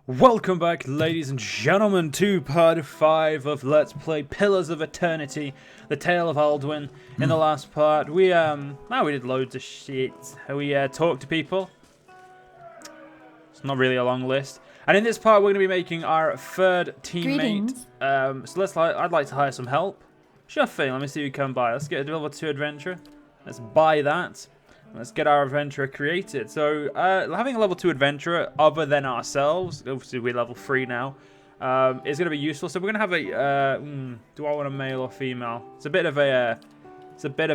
Welcome back, ladies and gentlemen, to part 5 of Let's Play Pillars of Eternity, the Tale of Aldwyn. In the last part, we did loads of shit. We talked to people. It's not really a long list. And in this part, we're going to be making our third teammate. I'd like to hire some help. Sure thing, let me see who can buy. Let's get a level 2 adventurer. Let's buy that. Let's get our adventurer created. So, having a level 2 adventurer other than ourselves, obviously we're level 3 now, is going to be useful. So we're going to have a, do I want a male or female? It's a bit of a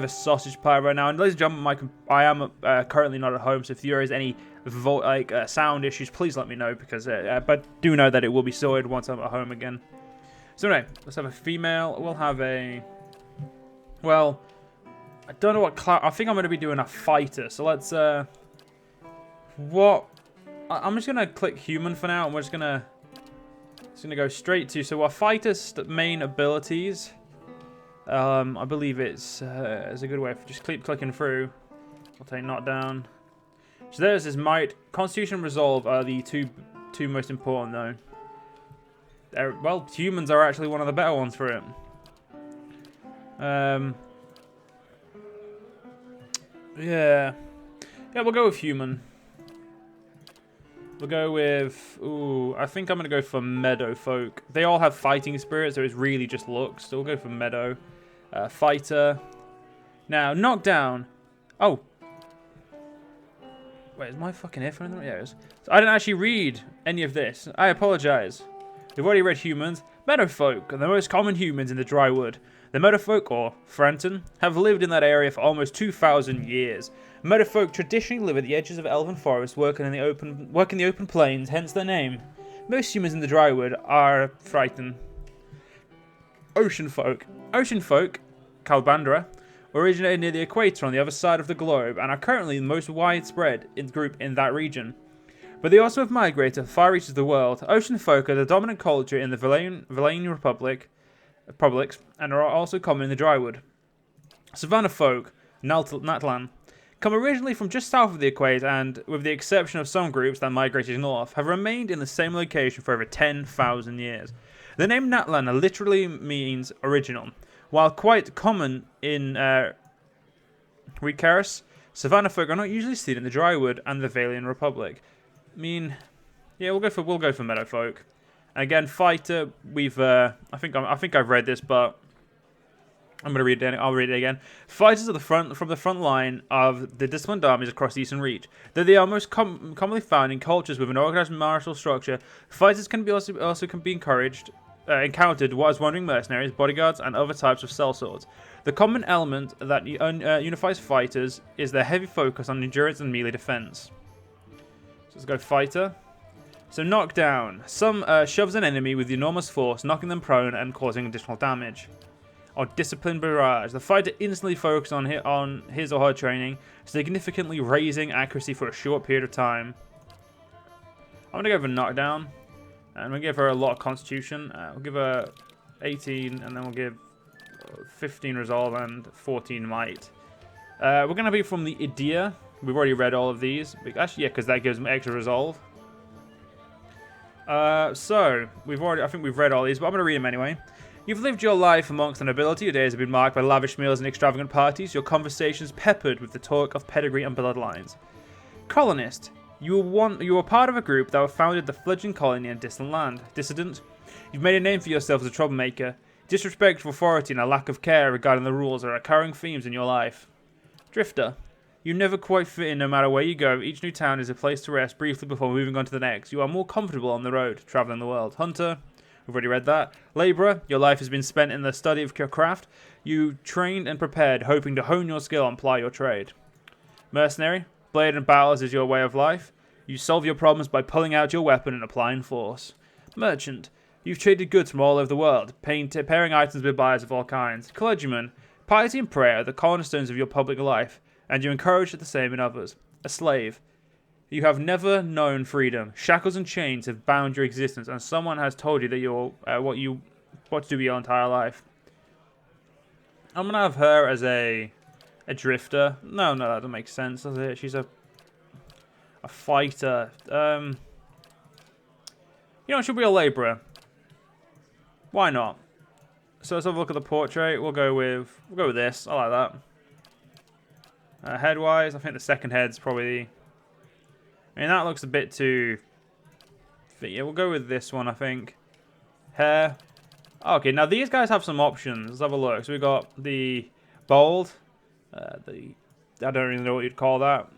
sausage pie right now. And ladies and gentlemen, I am currently not at home, so if there is any sound issues, please let me know, because but do know that it will be sorted once I'm at home again. So anyway, let's have a female. We'll have a, well, I don't know what class. I think I'm going to be doing a fighter. So let's, I'm just going to click human for now, and we're just going to go straight to, so our fighter's main abilities, I believe it's a good way of just keep clicking through. I'll take knockdown. So there's his might. Constitution and resolve are the two most important, though. Well, humans are actually one of the better ones for it. Yeah, we'll go with human. We'll go with, I think I'm going to go for meadow folk. They all have fighting spirit, so it's really just looks. So we'll go for meadow. Fighter. Now, knockdown. Oh. Wait, is my fucking earphone in there? Yeah, it is. So I didn't actually read any of this. I apologize. We've already read humans. Meadow folk are the most common humans in the dry wood. The Meadowfolk, or Franton, have lived in that area for almost 2,000 years. Meadowfolk traditionally live at the edges of elven forests, working in the open plains, hence their name. Most humans in the drywood are frightened. Ocean folk. Ocean folk, Calbandra, originated near the equator on the other side of the globe and are currently the most widespread group in that region. But they also have migrated to the far reaches of the world. Ocean folk are the dominant culture in the Valain Republics, and are also common in the drywood. Savannah folk, Natlan, come originally from just south of the equator and, with the exception of some groups that migrated north, have remained in the same location for over 10,000 years. The name Natlan literally means original. While quite common in Recaris, Savannah folk are not usually seen in the drywood and the Valain Republic. I mean, yeah, we'll go for meadow folk. Again, fighter. I think I've read this, but I'm gonna read it. I'll read it again. Fighters are from the front line of the disciplined armies across the Eastern Reach. Though they are most commonly found in cultures with an organized martial structure, fighters can be encountered as wandering mercenaries, bodyguards, and other types of sellswords. The common element that unifies fighters is their heavy focus on endurance and melee defense. So let's go fighter. So knockdown. Some shoves an enemy with enormous force, knocking them prone and causing additional damage. Or disciplined barrage. The fighter instantly focuses on his or her training, significantly raising accuracy for a short period of time. I'm going to go for knockdown. And we'll give her a lot of constitution. We'll give her 18, and then we'll give 15 resolve and 14 might. We're going to be from the Idea. We've already read all of these. Actually, yeah, because that gives them extra resolve. So, I think we've read all these, but I'm going to read them anyway. You've lived your life amongst the nobility. Your days have been marked by lavish meals and extravagant parties. Your conversations peppered with the talk of pedigree and bloodlines. Colonist. You were part of a group that founded the fledgling colony in distant land. Dissident. You've made a name for yourself as a troublemaker. Disrespect for authority and a lack of care regarding the rules are recurring themes in your life. Drifter. You never quite fit in no matter where you go. Each new town is a place to rest briefly before moving on to the next. You are more comfortable on the road, traveling the world. Hunter. We've already read that. Labourer. Your life has been spent in the study of your craft. You trained and prepared, hoping to hone your skill and ply your trade. Mercenary. Blade and battles is your way of life. You solve your problems by pulling out your weapon and applying force. Merchant. You've traded goods from all over the world, pairing items with buyers of all kinds. Clergyman. Piety and prayer are the cornerstones of your public life, and you encourage the same in others. A slave. You have never known freedom. Shackles and chains have bound your existence, and someone has told you that you're what to do your entire life. I'm gonna have her as a drifter. No, that doesn't make sense, does it? She's a fighter. You know, she'll be a labourer. Why not? So let's have a look at the portrait. We'll go with this. I like that. Head-wise, I think the second head's probably... I mean, that looks a bit too... Yeah, we'll go with this one, I think. Hair. Okay, now these guys have some options. Let's have a look. So we got the bald. I don't really know what you'd call that.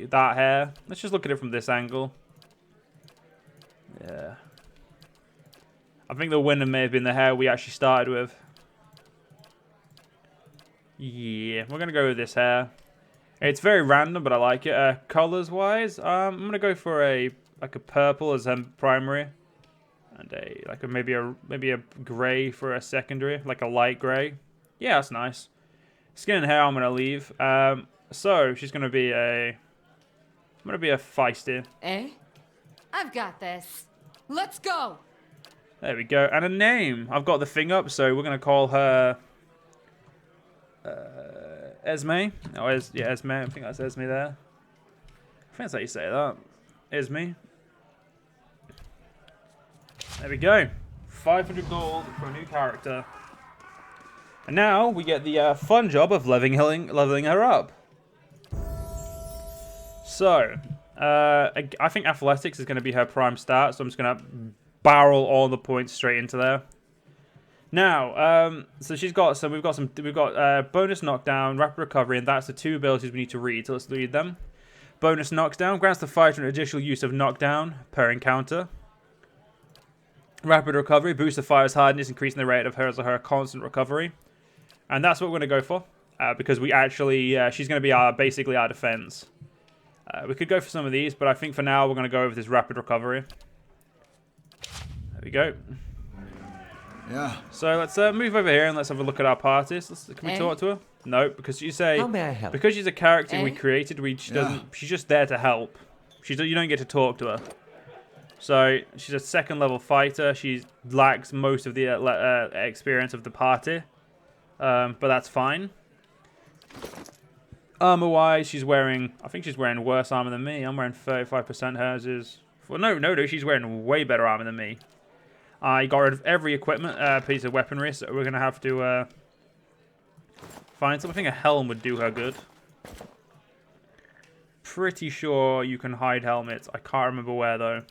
That hair. Let's just look at it from this angle. Yeah. I think the winner may have been the hair we actually started with. Yeah, we're going to go with this hair. It's very random, but I like it. Colors-wise, I'm going to go for a purple as a primary. And maybe a grey for a secondary. Like a light grey. Yeah, that's nice. Skin and hair I'm going to leave. So, she's going to be a... I'm going to be a feisty. Eh? I've got this. Let's go! There we go. And a name. I've got the thing up, so we're going to call her... Esmy. Oh, yeah, Esmy. I think that's Esmy there. I think that's how you say that. Esmy. There we go. 500 gold for a new character. And now we get the fun job of leveling her up. So, I think athletics is going to be her prime stat, so I'm just going to barrel all the points straight into there. Now, so we've got bonus knockdown, rapid recovery, and that's the two abilities we need to read. So let's read them. Bonus knockdown grants the fighter an additional use of knockdown per encounter. Rapid recovery boosts the fighter's hardness, increasing the rate of her constant recovery. And that's what we're going to go for, because we actually, she's going to be basically our defense. We could go for some of these, but I think for now we're going to go over this rapid recovery. There we go. Yeah. So let's move over here and let's have a look at our parties. Can we talk to her? No, because you say... How may I help? Because she's a character we created, she's just there to help. You don't get to talk to her. So she's a second level fighter. She lacks most of the experience of the party. But that's fine. Armor-wise, I think she's wearing worse armor than me. I'm wearing 35%. Hers is... Well, no, she's wearing way better armor than me. I got rid of every equipment, piece of weaponry, so we're going to have to find something. A helm would do her good. Pretty sure you can hide helmets. I can't remember where, though.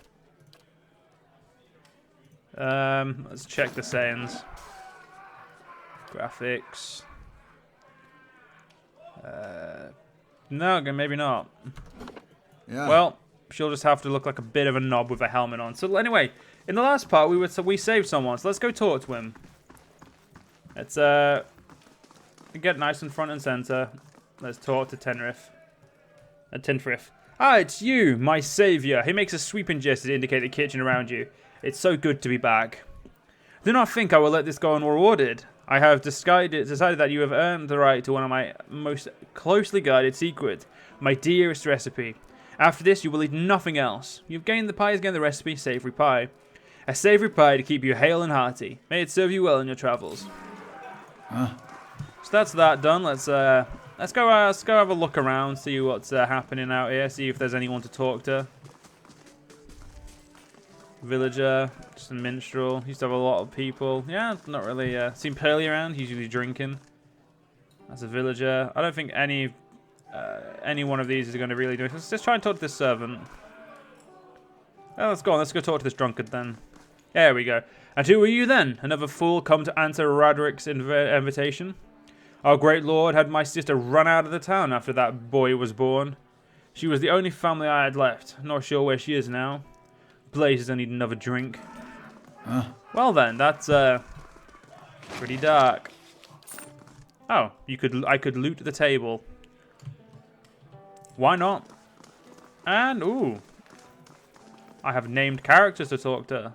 Let's check the settings. Graphics. No, maybe not. Yeah. Well, she'll just have to look like a bit of a knob with a helmet on. So anyway, in the last part, we saved someone. So let's go talk to him. Let's get nice and front and center. Let's talk to Tenrith. Tinfrith. Ah, it's you, my savior. He makes a sweeping gesture to indicate the kitchen around you. It's so good to be back. Do not think I will let this go unrewarded. I have decided that you have earned the right to one of my most closely guarded secrets, my dearest recipe. After this, you will eat nothing else. You've gained the recipe, savory pie. A savory pie to keep you hale and hearty. May it serve you well in your travels. So that's that done. Let's go have a look around, see what's happening out here, see if there's anyone to talk to. Villager, just a minstrel. Used to have a lot of people. Yeah, not really. Seen Pearly around. He's usually drinking. That's a villager. I don't think any one of these is going to really do it. Let's just try and talk to this servant. Oh, let's go on. Let's go talk to this drunkard then. There we go. And who are you then? Another fool come to answer Roderick's invitation? Our great lord had my sister run out of the town after that boy was born. She was the only family I had left. Not sure where she is now. Blazes, I need another drink. Well then, that's pretty dark. Oh, I could loot the table. Why not? And ooh, I have named characters to talk to.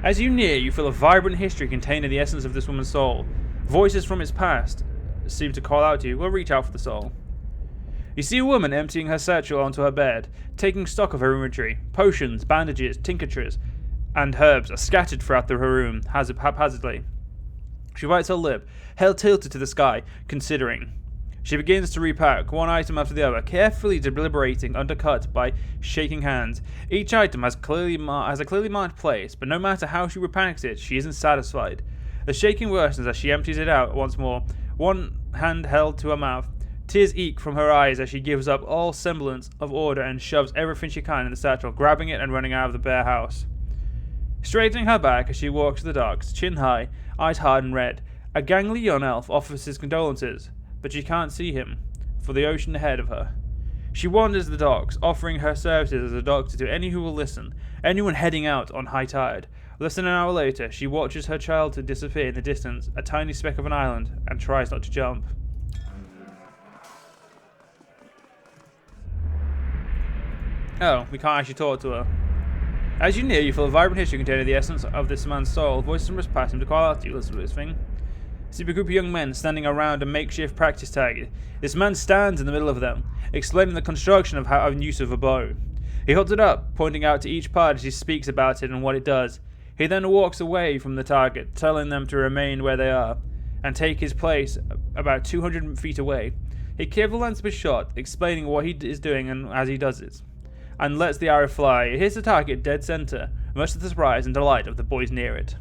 As you near, you feel a vibrant history contained in the essence of this woman's soul. Voices from its past seem to call out to you. We'll reach out for the soul. You see a woman emptying her satchel onto her bed, taking stock of her inventory. Potions, bandages, tinctures, and herbs are scattered throughout her room, haphazardly. She bites her lip, head tilted to the sky, considering. She begins to repack, one item after the other, carefully deliberating, undercut by shaking hands. Each item has a clearly marked place, but no matter how she repacks it, she isn't satisfied. The shaking worsens as she empties it out once more, one hand held to her mouth. Tears eke from her eyes as she gives up all semblance of order and shoves everything she can in the satchel, grabbing it and running out of the bare house. Straightening her back as she walks to the docks, chin high, eyes hard and red, a gangly young elf offers his condolences, but she can't see him, for the ocean ahead of her. She wanders the docks, offering her services as a doctor to any who will listen, anyone heading out on high tide. Less than an hour later, she watches her child to disappear in the distance, a tiny speck of an island, and tries not to jump. Oh, we can't actually talk to her. As you near, you feel a vibrant history containing the essence of this man's soul. Voices must pass him to call out to you. Listen to this thing. See a group of young men standing around a makeshift practice tag. This man stands in the middle of them, explaining the construction of use of a bow. He holds it up, pointing out to each part as he speaks about it and what it does. He then walks away from the target, telling them to remain where they are, and take his place about 200 feet away. He carefully lands his shot, explaining what he is doing and as he does it, and lets the arrow fly. It hits the target dead center, much to the surprise and delight of the boys near it.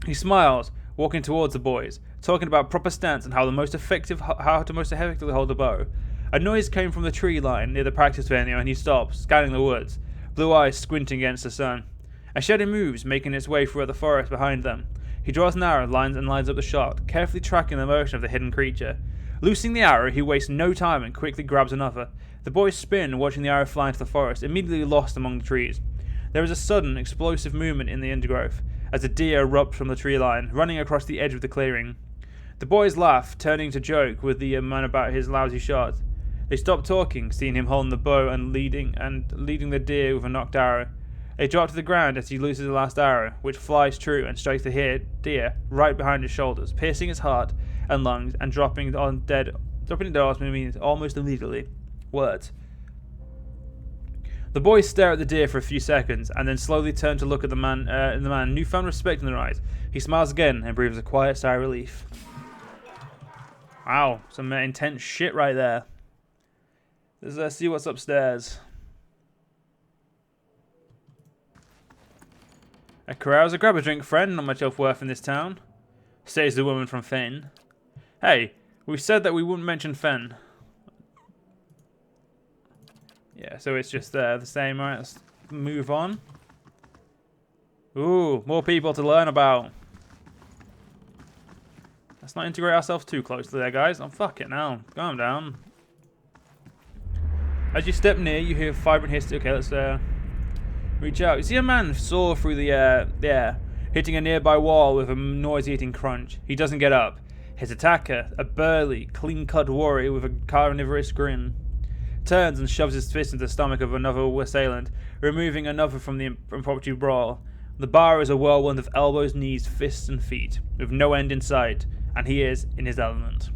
He smiles, walking towards the boys, talking about proper stance and how to most effectively hold the bow. A noise came from the tree line near the practice venue, and he stops, scanning the woods, blue eyes squinting against the sun. A shadow moves, making its way through the forest behind them. He draws an arrow, lines up the shot, carefully tracking the motion of the hidden creature. Loosing the arrow, he wastes no time and quickly grabs another. The boys spin, watching the arrow fly into the forest, immediately lost among the trees. There is a sudden, explosive movement in the undergrowth, as a deer erupts from the tree line, running across the edge of the clearing. The boys laugh, turning to joke with the man about his lousy shot. They stop talking, seeing him holding the bow and leading the deer with a knocked arrow. They drop to the ground as he looses the last arrow, which flies true and strikes the deer right behind his shoulders, piercing his heart and lungs and dropping it dead almost immediately. Words. The boys stare at the deer for a few seconds, and then slowly turn to look at the man, newfound respect in their eyes. He smiles again and breathes a quiet sigh of relief. Wow, some intense shit right there. Let's see what's upstairs. A carouse, grab a drink, friend. Not much else worth in this town, says the woman from Fen. Hey, we said that we wouldn't mention Fen. Yeah, so it's just the same, right? Let's move on. Ooh, more people to learn about. Let's not integrate ourselves too closely there, guys. Oh, fuck it now. Calm down. As you step near, you hear vibrant history. Okay, let's reach out. You see a man soar through the air, hitting a nearby wall with a noise-eating crunch. He doesn't get up. His attacker, a burly, clean-cut warrior with a carnivorous grin, turns and shoves his fist into the stomach of another assailant, removing another from the impromptu brawl. The bar is a whirlwind of elbows, knees, fists, and feet, with no end in sight, and he is in his element.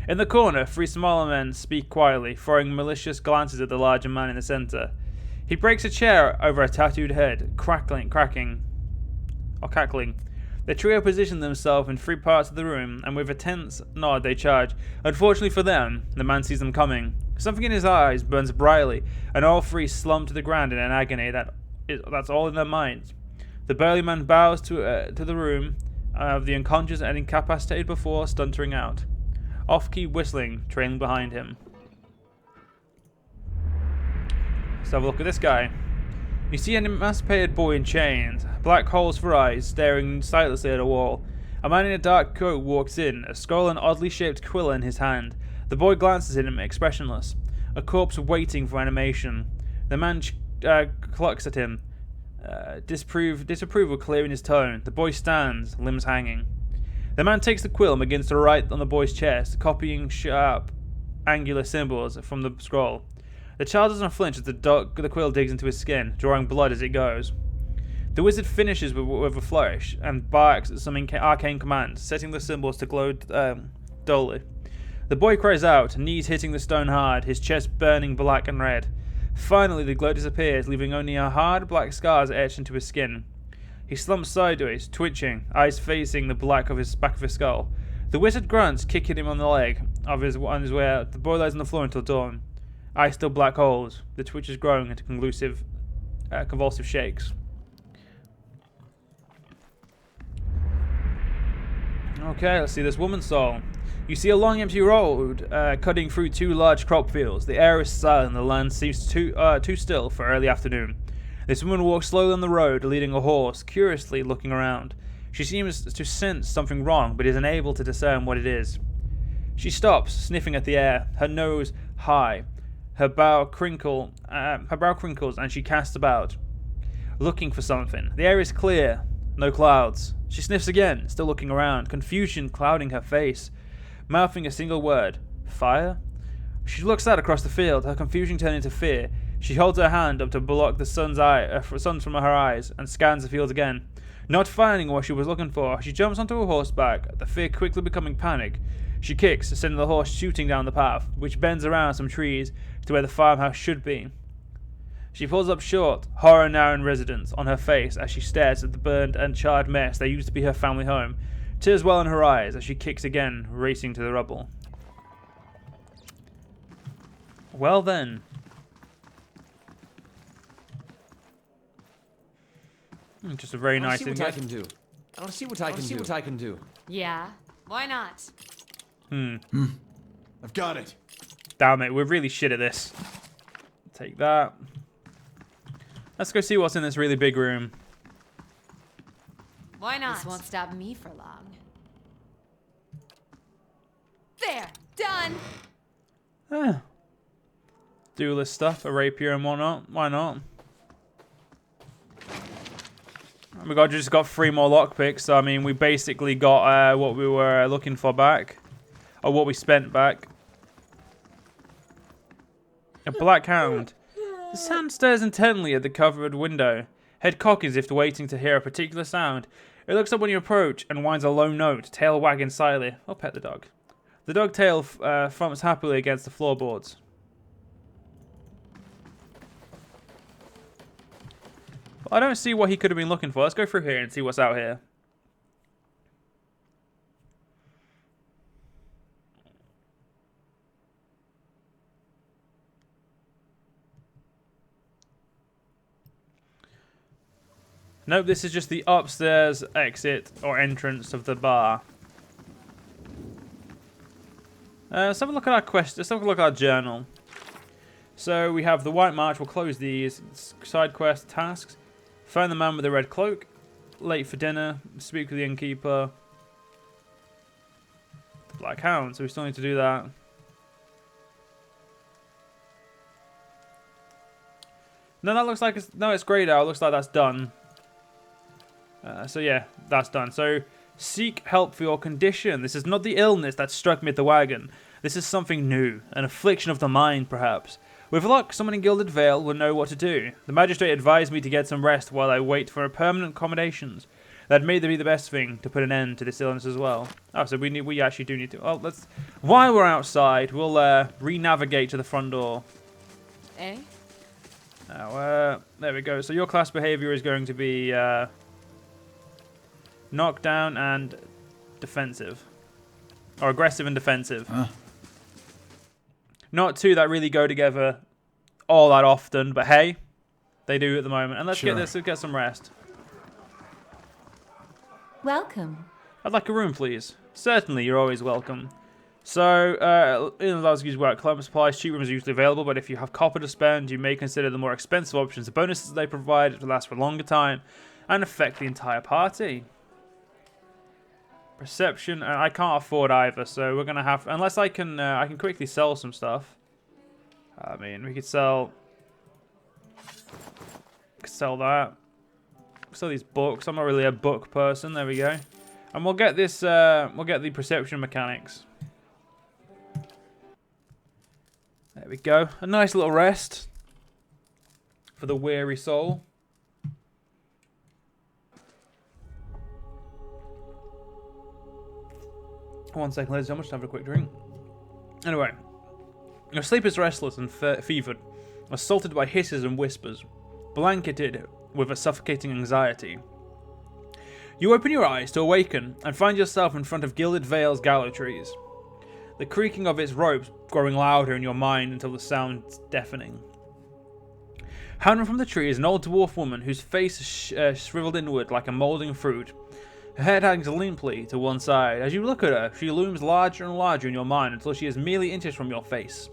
In the corner, three smaller men speak quietly, throwing malicious glances at the larger man in the center. He breaks a chair over a tattooed head, cackling. The trio position themselves in three parts of the room, and with a tense nod they charge. Unfortunately for them, the man sees them coming. Something in his eyes burns brightly, and all three slump to the ground in an agony that's all in their minds. The burly man bows to the room of the unconscious and incapacitated before stuntering out. Off-key whistling, trailing behind him. Let's have a look at this guy. You see an emancipated boy in chains, black holes for eyes, staring sightlessly at a wall. A man in a dark coat walks in, a skull and oddly shaped quill in his hand. The boy glances at him, expressionless, a corpse waiting for animation. The man clucks at him, disapproval clear in his tone. The boy stands, limbs hanging. The man takes the quill and begins to write on the boy's chest, copying sharp, angular symbols from the scroll. The child doesn't flinch as the quill digs into his skin, drawing blood as it goes. The wizard finishes with a flourish and barks at some arcane command, setting the symbols to glow dully. The boy cries out, knees hitting the stone hard, his chest burning black and red. Finally, the glow disappears, leaving only a hard black scars etched into his skin. He slumps sideways, twitching, eyes facing the back of his skull. The wizard grunts, kicking him on the leg on his way out. The boy lies on the floor until dawn. Eyes still black holes. The twitch is growing into convulsive shakes. Okay, let's see this woman's soul. You see a long empty road cutting through two large crop fields. The air is silent. The land seems too still for early afternoon. This woman walks slowly on the road, leading a horse, curiously looking around. She seems to sense something wrong, but is unable to discern what it is. She stops, sniffing at the air, her nose high. Her brow crinkles, and she casts about, looking for something. The air is clear, no clouds. She sniffs again, still looking around, confusion clouding her face, mouthing a single word, fire? She looks out across the field, her confusion turning to fear. She holds her hand up to block the sun from her eyes, and scans the field again. Not finding what she was looking for, she jumps onto a horseback, the fear quickly becoming panic. She kicks, sending the horse shooting down the path, which bends around some trees to where the farmhouse should be. She pulls up short, horror now in residence, on her face as she stares at the burned and charred mess that used to be her family home. Tears well in her eyes as she kicks again, racing to the rubble. Well then. Just a very nice thing. I can do. I want to see what I can do. Yeah, why not? I've got it. Damn it, we're really shit at this. Take that. Let's go see what's in this really big room. Why not? This won't stop me for long. There, done. Duelist stuff, a rapier and whatnot. Why not? We just got 3 more lockpicks, so I mean, we basically got what we were looking for back. Or what we spent back. A black hound. The hound stares intently at the covered window. Head cocked as if waiting to hear a particular sound. It looks up when you approach and whines a low note, tail wagging slyly. I'll pet the dog. The dog tail thumps happily against the floorboards. Well, I don't see what he could have been looking for. Let's go through here and see what's out here. Nope, this is just the upstairs exit or entrance of the bar. Let's have a look at our quest. Let's have a look at our journal. So we have the White March. We'll close these. Side quest tasks. Find the man with the red cloak. Late for dinner. Speak with the innkeeper. The Black Hound. So we still need to do that. No, that looks like it's... No, it's greyed out. It looks like that's done. So yeah, that's done. So seek help for your condition. This is not the illness that struck me at the wagon. This is something new, an affliction of the mind, perhaps. With luck, someone in Gilded Vale will know what to do. The magistrate advised me to get some rest while I wait for permanent accommodations. That may be the best thing to put an end to this illness as well. Oh, so we actually do need to. Well, let's. While we're outside, we'll re-navigate to the front door. Eh? Now, there we go. So your class behavior is going to be. Knockdown and defensive. Or aggressive and defensive. Not two that really go together all that often, but hey, they do at the moment. And let's get some rest. Welcome. I'd like a room, please. Certainly, you're always welcome. So, in Lasky's work, club supplies, cheap rooms are usually available, but if you have copper to spend, you may consider the more expensive options. The bonuses they provide to last for a longer time and affect the entire party. Perception, I can't afford either, so we're gonna have, unless I can quickly sell some stuff. I mean, we could sell that. Sell these books. I'm not really a book person. There we go. And we'll get this. We'll get the perception mechanics. There we go. A nice little rest for the weary soul. One second, ladies and gentlemen, just have a quick drink. Anyway, your sleep is restless and fevered, assaulted by hisses and whispers, blanketed with a suffocating anxiety. You open your eyes to awaken and find yourself in front of Gilded Vale's gallows trees. The creaking of its ropes growing louder in your mind until the sound's deafening. Hanging from the tree is an old dwarf woman whose face is shriveled inward like a moulding fruit. Her head hangs limply to one side. As you look at her, she looms larger and larger in your mind until she is merely inches from your face.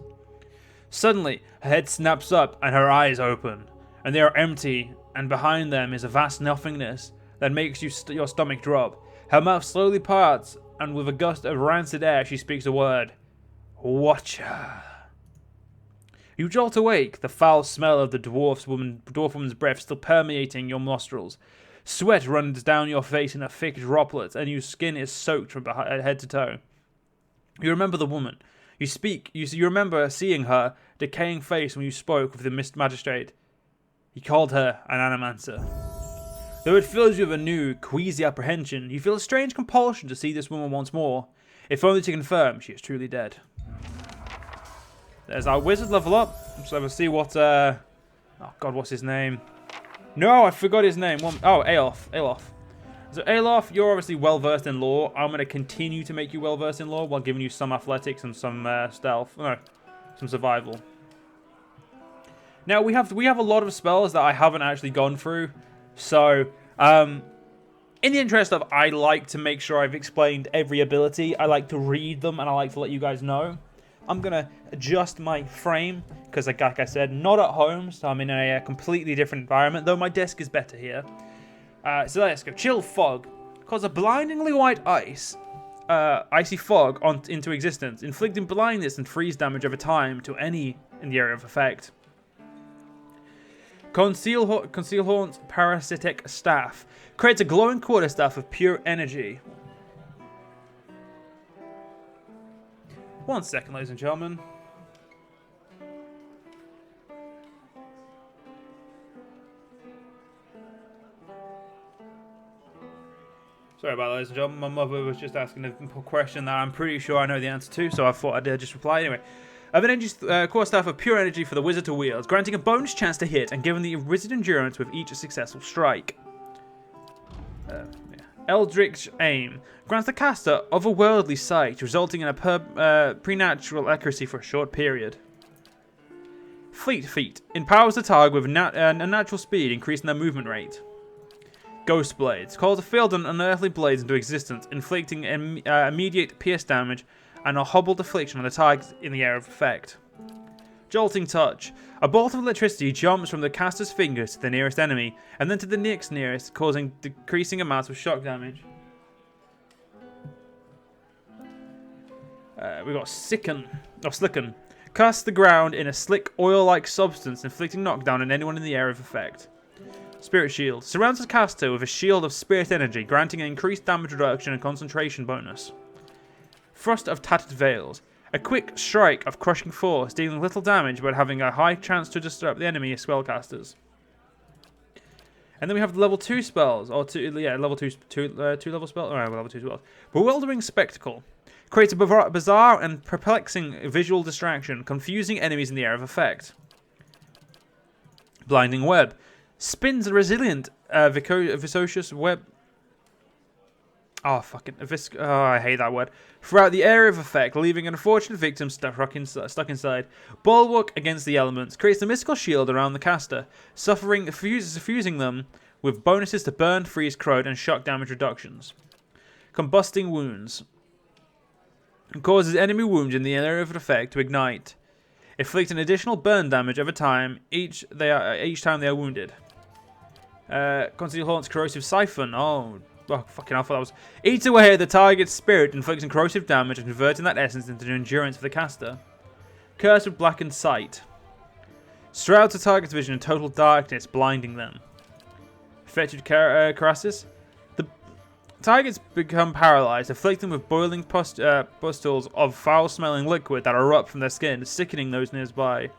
Suddenly, her head snaps up and her eyes open, and they are empty, and behind them is a vast nothingness that makes your stomach drop. Her mouth slowly parts, and with a gust of rancid air, she speaks a word. Watcher. You jolt awake, the foul smell of the dwarf woman's breath still permeating your nostrils. Sweat runs down your face in a thick droplet, and your skin is soaked from head to toe. You remember the woman. You remember seeing her decaying face when you spoke with the mist magistrate. He called her an animancer. Though it fills you with a new, queasy apprehension, you feel a strange compulsion to see this woman once more, if only to confirm she is truly dead. There's our wizard level up. So let's see what, oh god, what's his name? No, I forgot his name. Aloth. So Aloth, you're obviously well versed in lore. I'm going to continue to make you well versed in lore while giving you some athletics and some stealth. No, some survival. Now we have a lot of spells that I haven't actually gone through. So, in the interest of I like to make sure I've explained every ability, I like to read them and I like to let you guys know. I'm going to adjust my frame because, like I said, not at home, so I'm in a completely different environment, though my desk is better here. So let's go. Chill fog. Cause a blindingly white icy fog into existence, inflicting blindness and freeze damage over time to any in the area of effect. Conceal Haunt's parasitic staff creates a glowing quarterstaff of pure energy. 1 second, ladies and gentlemen. Sorry about that, ladies and gentlemen. My mother was just asking a question that I'm pretty sure I know the answer to, so I thought I'd just reply anyway. An energy quarterstaff of pure energy for the wizard to wield, granting a bonus chance to hit and giving the wizard endurance with each successful strike. Eldritch Aim grants the caster otherworldly sight, resulting in a preternatural accuracy for a short period. Fleet Feet empowers the target with a natural speed, increasing their movement rate. Ghost Blades calls a field of unearthly blades into existence, inflicting immediate pierce damage and a hobbled affliction on the target in the area of effect. Jolting Touch. A bolt of electricity jumps from the caster's fingers to the nearest enemy, and then to the next nearest, causing decreasing amounts of shock damage. We got Slicken. Casts the ground in a slick, oil-like substance, inflicting knockdown on anyone in the area of effect. Spirit Shield. Surrounds the caster with a shield of spirit energy, granting an increased damage reduction and concentration bonus. Thrust of Tattered Veils. A quick strike of crushing force, dealing little damage but having a high chance to disrupt the enemy spellcasters. And then we have the level 2 spells, or level 2 level spell. Alright, level 2 spells. Bewildering Spectacle creates a bizarre and perplexing visual distraction, confusing enemies in the area of effect. Blinding Web spins a resilient, viscous web. I hate that word. Throughout the area of effect, leaving an unfortunate victim stuck inside. Bulwark against the elements creates a mystical shield around the caster, fusing them with bonuses to burn, freeze, corrode, and shock damage reductions. Combusting Wounds causes enemy wounds in the area of effect to ignite, inflicting additional burn damage over time each time they are wounded. Conceal Haunt's Corrosive Siphon. Oh, fucking hell, I thought that was... Eats away at the target's spirit, inflicting corrosive damage and converting that essence into the endurance for the caster. Curse with Blackened Sight. Shrouds the target's vision in total darkness, blinding them. Fetid Carasis. The targets become paralyzed, afflicting with boiling pustules of foul-smelling liquid that erupt from their skin, sickening those nearby.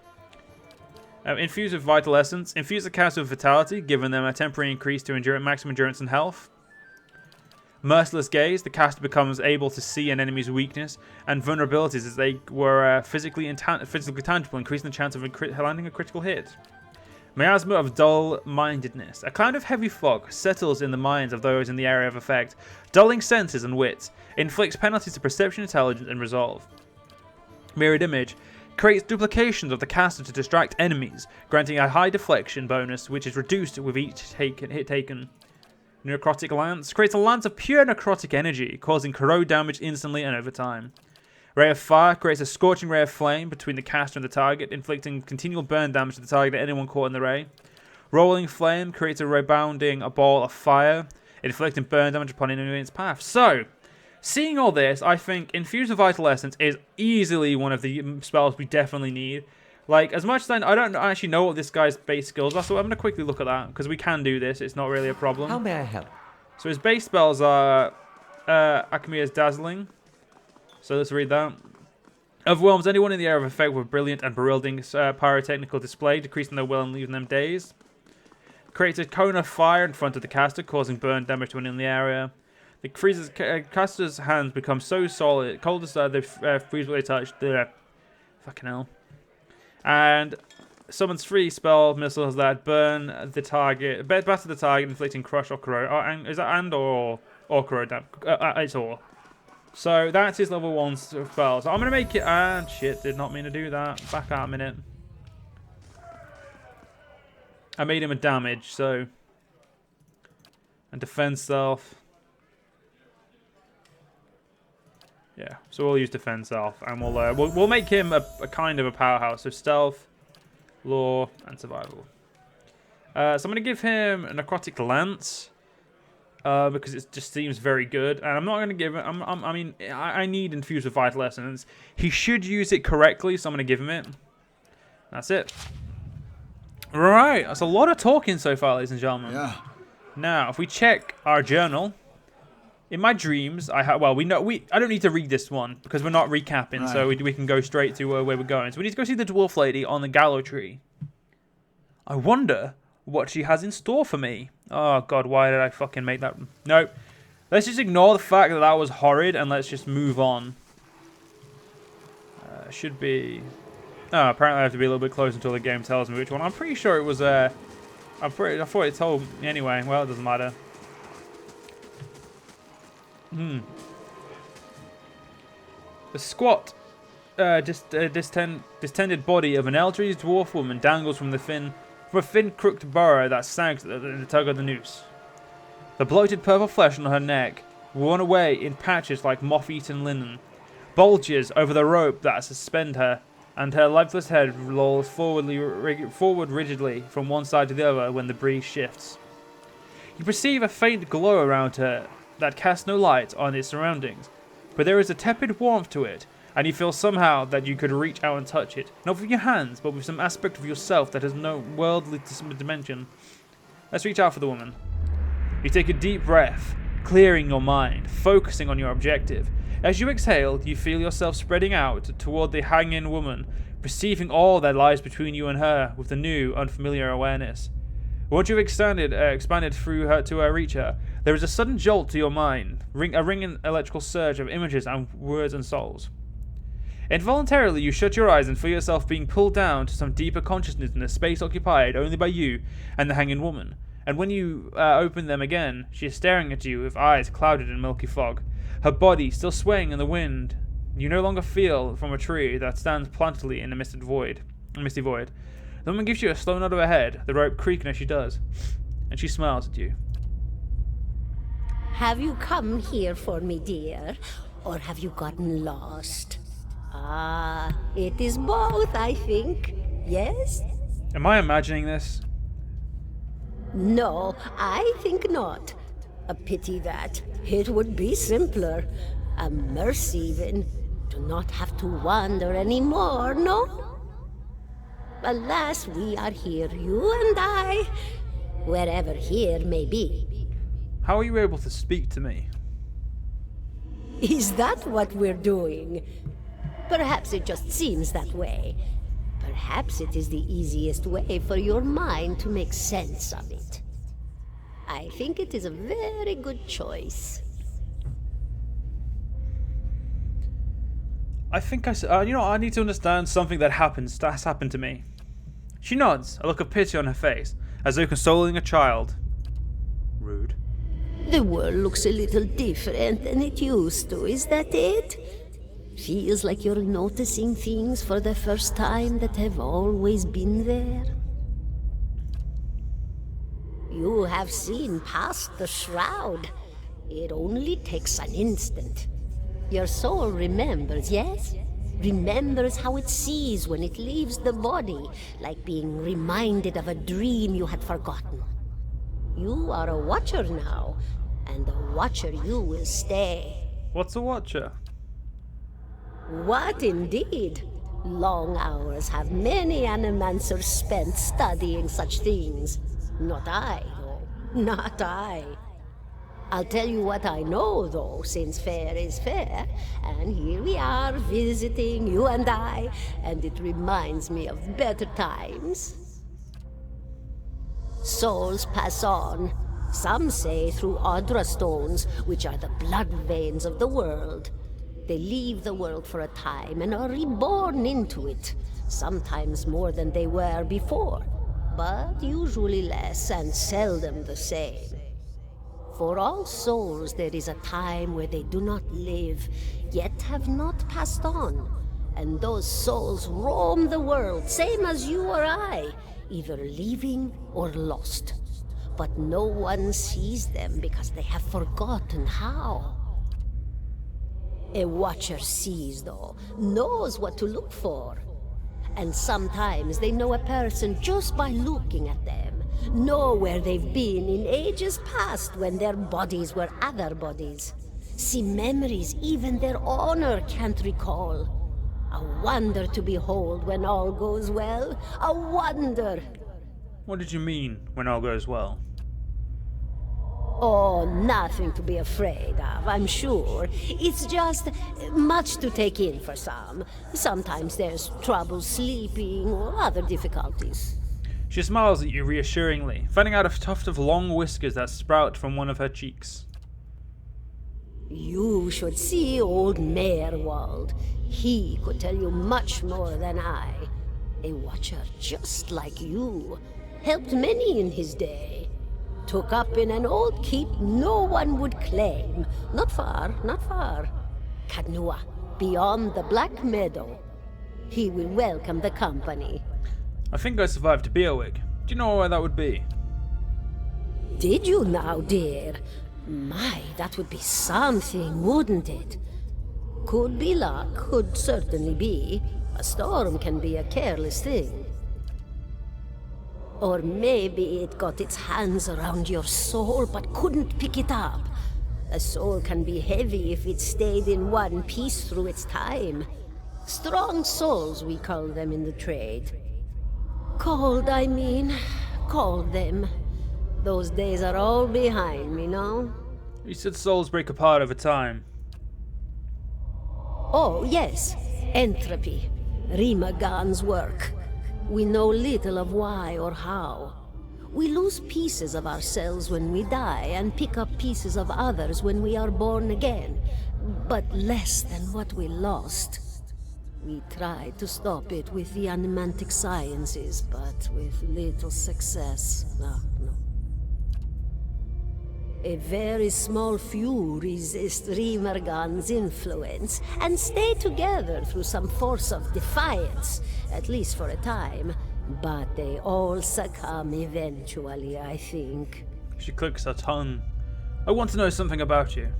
Infuse with Vital Essence. Infuse the caster with Vitality, giving them a temporary increase to maximum endurance and health. Merciless Gaze. The caster becomes able to see an enemy's weakness and vulnerabilities as they were physically tangible, increasing the chance of landing a critical hit. Miasma of dull-mindedness. A cloud of heavy fog settles in the minds of those in the area of effect, dulling senses and wits, inflicts penalties to perception, intelligence, and resolve. Mirrored image. Creates duplications of the caster to distract enemies, granting a high deflection bonus, which is reduced with each hit taken. Necrotic lance. Creates a lance of pure necrotic energy, causing corrode damage instantly and over time. Ray of Fire creates a scorching ray of flame between the caster and the target, inflicting continual burn damage to the target and anyone caught in the ray. Rolling Flame creates a rebounding ball of fire, inflicting burn damage upon anyone in its path. So, seeing all this, I think Infuse with Vital Essence is easily one of the spells we definitely need. Like, as much as I don't actually know what this guy's base skills are, so I'm going to quickly look at that, because we can do this. It's not really a problem. How may I help? So his base spells are Akamia's Dazzling. So let's read that. Overwhelms anyone in the area of effect with brilliant and bewildering pyrotechnical display, decreasing their will and leaving them dazed. Creates a cone of fire in front of the caster, causing burn damage to anyone in the area. The caster's hands become so solid, cold as they freeze when they touch. Fucking hell. And summons 3 spell missiles that burn the target, batter the target, inflicting crush or corrode. Is that and or corrode damage? It's all. So that's his level 1 spell. So I'm gonna make it. And shit, did not mean to do that. Back out a minute. I made him a damage, so. And defend self. Yeah, so we'll use defend self, and we'll make him a kind of a powerhouse. So stealth, law, and survival. So I'm gonna give him a necrotic lance. Because it just seems very good, and I'm not going to give it. I need Infuse with Vital Essence. He should use it correctly, so I'm going to give him it. That's it. Right, that's a lot of talking so far, ladies and gentlemen. Yeah. Now, if we check our journal, in my dreams, I don't need to read this one because we're not recapping, so we can go straight to where we're going. So we need to go see the dwarf lady on the gallows tree. I wonder what she has in store for me. Oh god, why did I fucking make that? Nope. Let's just ignore the fact that that was horrid and let's just move on. Should be. Oh, apparently I have to be a little bit closer until the game tells me which one. I'm pretty sure it was. I thought it told me anyway. Well, it doesn't matter. The squat, distended body of an elderly dwarf woman dangles from a thin, crooked burrow that sags in the tug of the noose. The bloated purple flesh on her neck, worn away in patches like moth-eaten linen, bulges over the rope that suspends her, and her lifeless head lolls forward rigidly from one side to the other when the breeze shifts. You perceive a faint glow around her that casts no light on its surroundings, but there is a tepid warmth to it, and you feel somehow that you could reach out and touch it, not with your hands, but with some aspect of yourself that has no worldly dimension. Let's reach out for the woman. You take a deep breath, clearing your mind, focusing on your objective. As you exhale, you feel yourself spreading out toward the hanging woman, perceiving all that lies between you and her with a new, unfamiliar awareness. Once you've expanded through her to reach her, there is a sudden jolt to your mind, a ringing electrical surge of images and words and souls. Involuntarily, you shut your eyes and feel yourself being pulled down to some deeper consciousness in a space occupied only by you and the hanging woman. And when you open them again, she is staring at you with eyes clouded in milky fog, her body still swaying in the wind. You no longer feel from a tree that stands plantedly in a misty void. The woman gives you a slow nod of her head, the rope creaking as she does, and she smiles at you. Have you come here for me, dear, or have you gotten lost? Ah, it is both, I think. Yes? Am I imagining this? No, I think not. A pity that. It would be simpler. A mercy, even. To not have to wander anymore, no? Alas, we are here, you and I, wherever here may be. How are you able to speak to me? Is that what we're doing? Perhaps it just seems that way. Perhaps it is the easiest way for your mind to make sense of it. I think it is a very good choice. I think I need to understand something that's happened to me. She nods, a look of pity on her face, as though consoling a child. Rude. The world looks a little different than it used to, is that it? Feels like you're noticing things for the first time that have always been there. You have seen past the shroud. It only takes an instant. Your soul remembers, yes? Remembers how it sees when it leaves the body, like being reminded of a dream you had forgotten. You are a watcher now, and a watcher you will stay. What's a watcher? What indeed? Long hours have many animancers spent studying such things. Not I, though. Not I. I'll tell you what I know, though, since fair is fair. And here we are, visiting, you and I, and it reminds me of better times. Souls pass on. Some say through Audra stones, which are the blood veins of the world. They leave the world for a time and are reborn into it, sometimes more than they were before, but usually less and seldom the same. For all souls there is a time where they do not live, yet have not passed on, and those souls roam the world, same as you or I, either living or lost. But no one sees them because they have forgotten how. A watcher sees, though, knows what to look for. And sometimes they know a person just by looking at them, know where they've been in ages past when their bodies were other bodies. See memories even their owner can't recall. A wonder to behold when all goes well. A wonder! What did you mean, when all goes well? Oh, nothing to be afraid of, I'm sure. It's just much to take in for some. Sometimes there's trouble sleeping or other difficulties. She smiles at you reassuringly, fanning out a tuft of long whiskers that sprout from one of her cheeks. You should see old Merwald. He could tell you much more than I. A watcher just like you. Helped many in his day. Took up in an old keep no one would claim. Not far, not far. Kadnua, beyond the Black Meadow. He will welcome the company. I think I survived Beowig. Do you know where that would be? Did you now, dear? My, that would be something, wouldn't it? Could be luck, could certainly be. A storm can be a careless thing. Or maybe it got its hands around your soul but couldn't pick it up. A soul can be heavy if it stayed in one piece through its time. Strong souls, we call them in the trade. Cold, I mean. Called them. Those days are all behind me, no? You said souls break apart over time. Oh, yes. Entropy. Rimagan's work. We know little of why or how. We lose pieces of ourselves when we die and pick up pieces of others when we are born again, but less than what we lost. We tried to stop it with the animantic sciences, but with little success. No. A very small few resist Rimergan's influence and stay together through some force of defiance, at least for a time. But they all succumb eventually, I think. She clicks her tongue. I want to know something about you.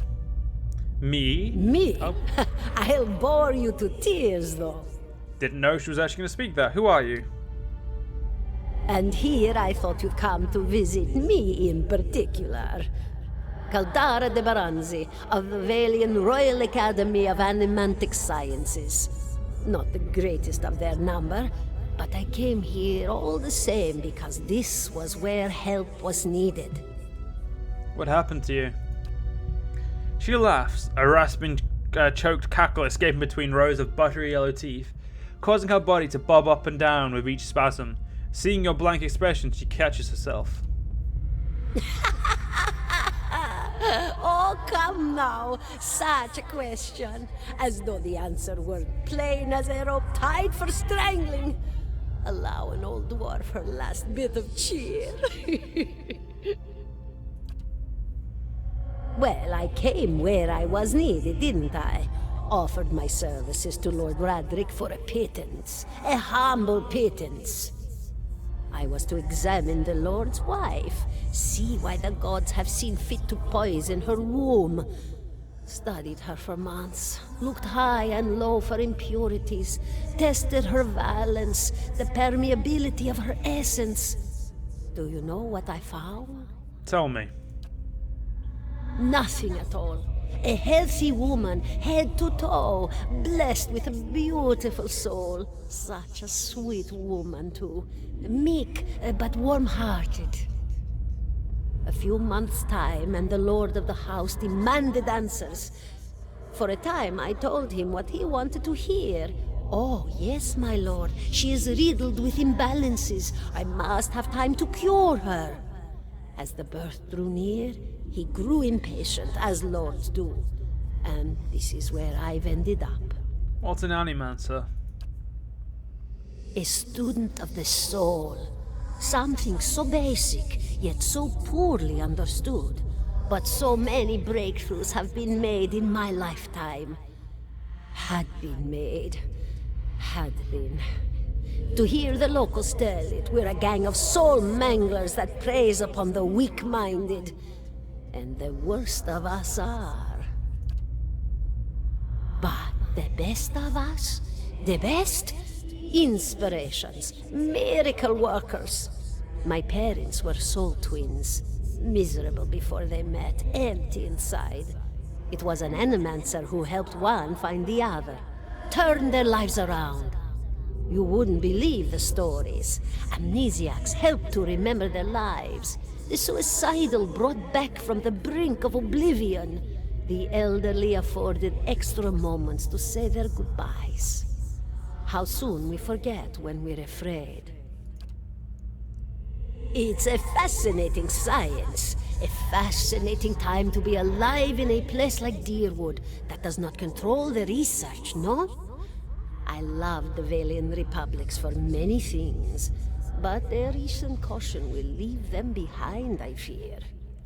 Me? Me? Oh. I'll bore you to tears, though. Didn't know she was actually going to speak that. Who are you? And here I thought you'd come to visit me in particular. Caldara de Baranzi, of the Valian Royal Academy of Animantic Sciences. Not the greatest of their number, but I came here all the same because this was where help was needed. What happened to you? She laughs, a rasping, choked cackle escaping between rows of buttery yellow teeth, causing her body to bob up and down with each spasm. Seeing your blank expression, she catches herself. Oh, come now. Such a question. As though the answer were plain as a rope tied for strangling. allow an old dwarf her last bit of cheer. Well, I came where I was needed, didn't I? Offered my services to Lord Radric for a pittance. A humble pittance. I was to examine the Lord's wife, see why the gods have seen fit to poison her womb. Studied her for months, looked high and low for impurities, tested her valence, the permeability of her essence. Do you know what I found? Tell me. Nothing at all. A healthy woman, head to toe, blessed with a beautiful soul. Such a sweet woman, too. Meek, but warm-hearted. A few months' time, and the lord of the house demanded answers. For a time, I told him what he wanted to hear. Oh, yes, my lord. She is riddled with imbalances. I must have time to cure her. As the birth drew near, he grew impatient, as lords do. And this is where I've ended up. What's an animancer? A student of the soul. Something so basic, yet so poorly understood. But so many breakthroughs have been made in my lifetime. Had been made. Had been. To hear the locals tell it, we're a gang of soul manglers that preys upon the weak-minded. And the worst of us are. But the best of us? The best? Inspirations, miracle workers. My parents were soul twins, miserable before they met, empty inside. It was an animancer who helped one find the other, turned their lives around. You wouldn't believe the stories. Amnesiacs helped to remember their lives. The suicidal brought back from the brink of oblivion. The elderly afforded extra moments to say their goodbyes. How soon we forget when we're afraid. It's a fascinating science. A fascinating time to be alive in a place like Deerwood that does not control the research, no? I love the Valian Republics for many things, but their recent caution will leave them behind, I fear.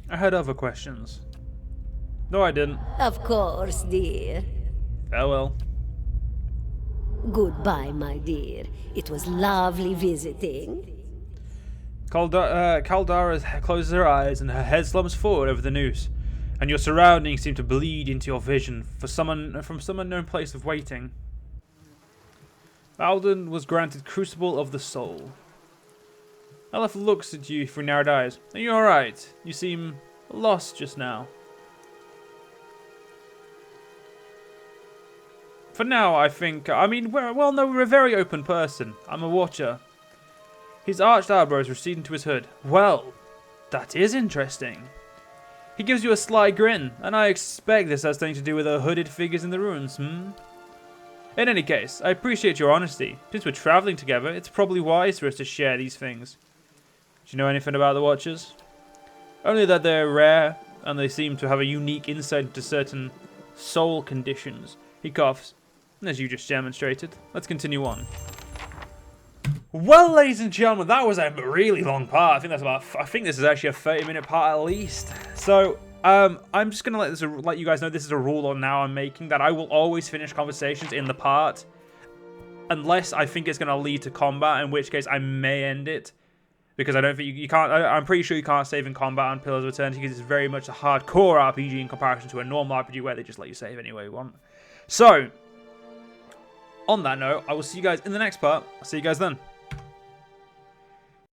I had other questions. No, I didn't. Of course, dear. Farewell. Goodbye, my dear. It was lovely visiting. Caldara closes her eyes and her head slumps forward over the noose, and your surroundings seem to bleed into your vision from some unknown place of waiting. Aldwyn was granted Crucible of the Soul. Aloth looks at you through narrowed eyes. Are you alright? You seem lost just now. For now, I think, we're a very open person. I'm a watcher. His arched eyebrows recede into his hood. Well, that is interesting. He gives you a sly grin, and I expect this has something to do with the hooded figures in the ruins, In any case, I appreciate your honesty. Since we're travelling together, it's probably wise for us to share these things. Do you know anything about the Watchers? Only that they're rare, and they seem to have a unique insight into certain soul conditions. He coughs. As you just demonstrated. Let's continue on. Well, ladies and gentlemen, that was a really long part. I think this is actually a 30-minute part at least. So, I'm just gonna let you guys know this is a rule on now I'm making, that I will always finish conversations in the part, unless I think it's gonna lead to combat, in which case I may end it, because I don't think you can't. I'm pretty sure you can't save in combat on Pillars of Eternity, because it's very much a hardcore RPG in comparison to a normal RPG where they just let you save any way you want. So, on that note, I will see you guys in the next part. I'll see you guys then.